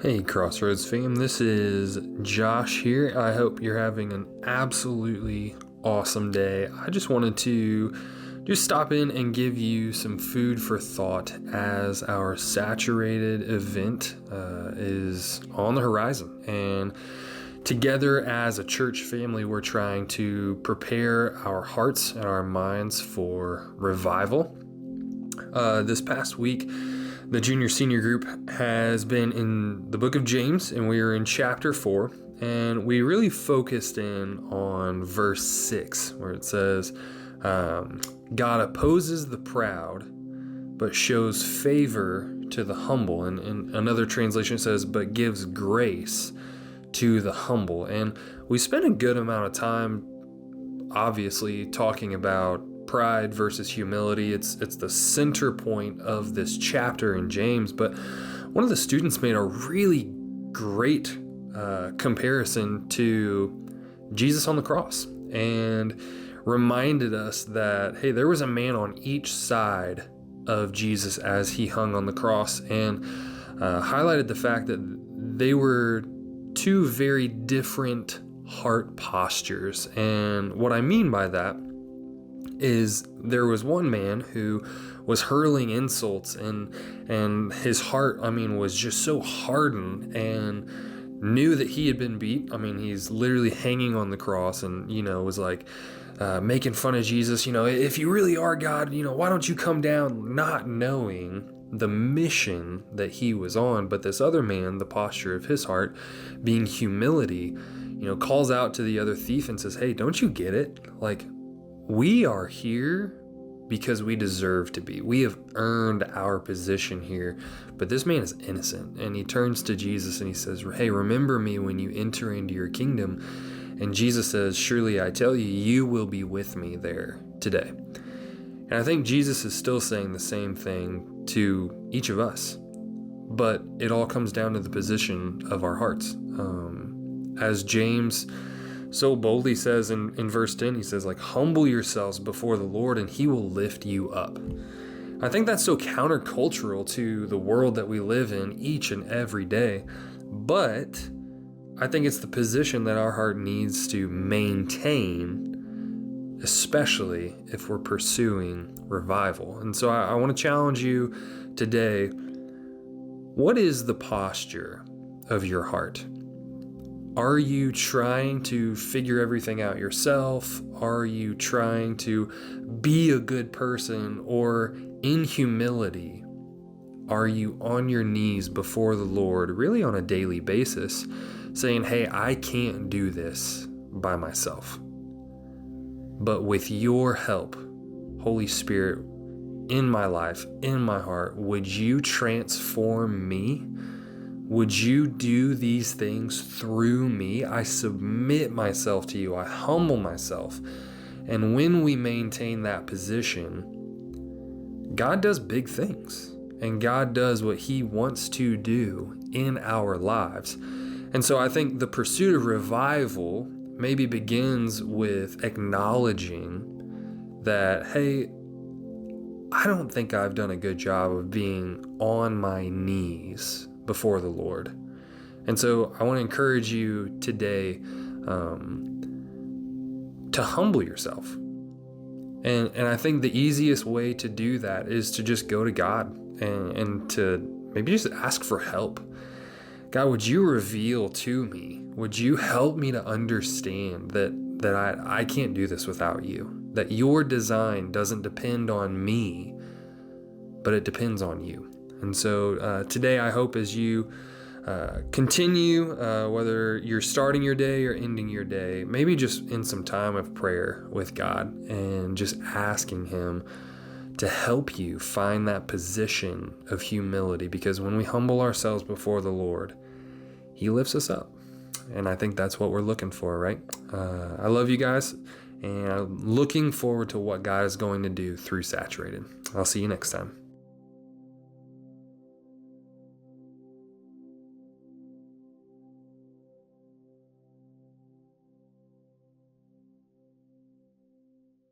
Hey Crossroads fam, this is Josh here. I hope you're having an absolutely awesome day. I just wanted to stop in and give you some food for thought as our saturated event is on the horizon. And together as a church family, we're trying to prepare our hearts and our minds for revival. This past week, the junior senior group has been in the book of James, and we are in chapter 4, and we really focused in on verse 6, where it says, God opposes the proud, but shows favor to the humble. And another translation says, but gives grace to the humble. And we spent a good amount of time, obviously, talking about pride versus humility. It's the center point of this chapter in James, but one of the students made a really great comparison to Jesus on the cross and reminded us that, hey, there was a man on each side of Jesus as he hung on the cross, and highlighted the fact that they were two very different heart postures. And what I mean by that is there was one man who was hurling insults and his heart, was just so hardened and knew that he had been beat. He's literally hanging on the cross and, was like making fun of Jesus. If you really are God, why don't you come down, not knowing the mission that he was on. But this other man, the posture of his heart being humility, calls out to the other thief and says, hey, don't you get it? Like, we are here because we deserve to be. We have earned our position here. But this man is innocent. And he turns to Jesus and he says, hey, remember me when you enter into your kingdom. And Jesus says, surely I tell you, you will be with me there today. And I think Jesus is still saying the same thing to each of us. But it all comes down to the position of our hearts. As James so boldly says in verse 10, he says, humble yourselves before the Lord and he will lift you up. I think that's so countercultural to the world that we live in each and every day. But I think it's the position that our heart needs to maintain, especially if we're pursuing revival. And so I want to challenge you today. What is the posture of your heart? Are you trying to figure everything out yourself? Are you trying to be a good person? Or in humility, are you on your knees before the Lord, really on a daily basis, saying, hey, I can't do this by myself. But with your help, Holy Spirit, in my life, in my heart, would you transform me? Would you do these things through me? I submit myself to you. I humble myself. And when we maintain that position, God does big things. And God does what he wants to do in our lives. And so I think the pursuit of revival maybe begins with acknowledging that, hey, I don't think I've done a good job of being on my knees before the Lord. And so I want to encourage you today to humble yourself. And I think the easiest way to do that is to just go to God and to maybe just ask for help. God, would you reveal to me? Would you help me to understand that I can't do this without you? That your design doesn't depend on me, but it depends on you. And so today, I hope as you continue, whether you're starting your day or ending your day, maybe just in some time of prayer with God and just asking him to help you find that position of humility. Because when we humble ourselves before the Lord, he lifts us up. And I think that's what we're looking for, right? I love you guys, and I'm looking forward to what God is going to do through Saturated. I'll see you next time.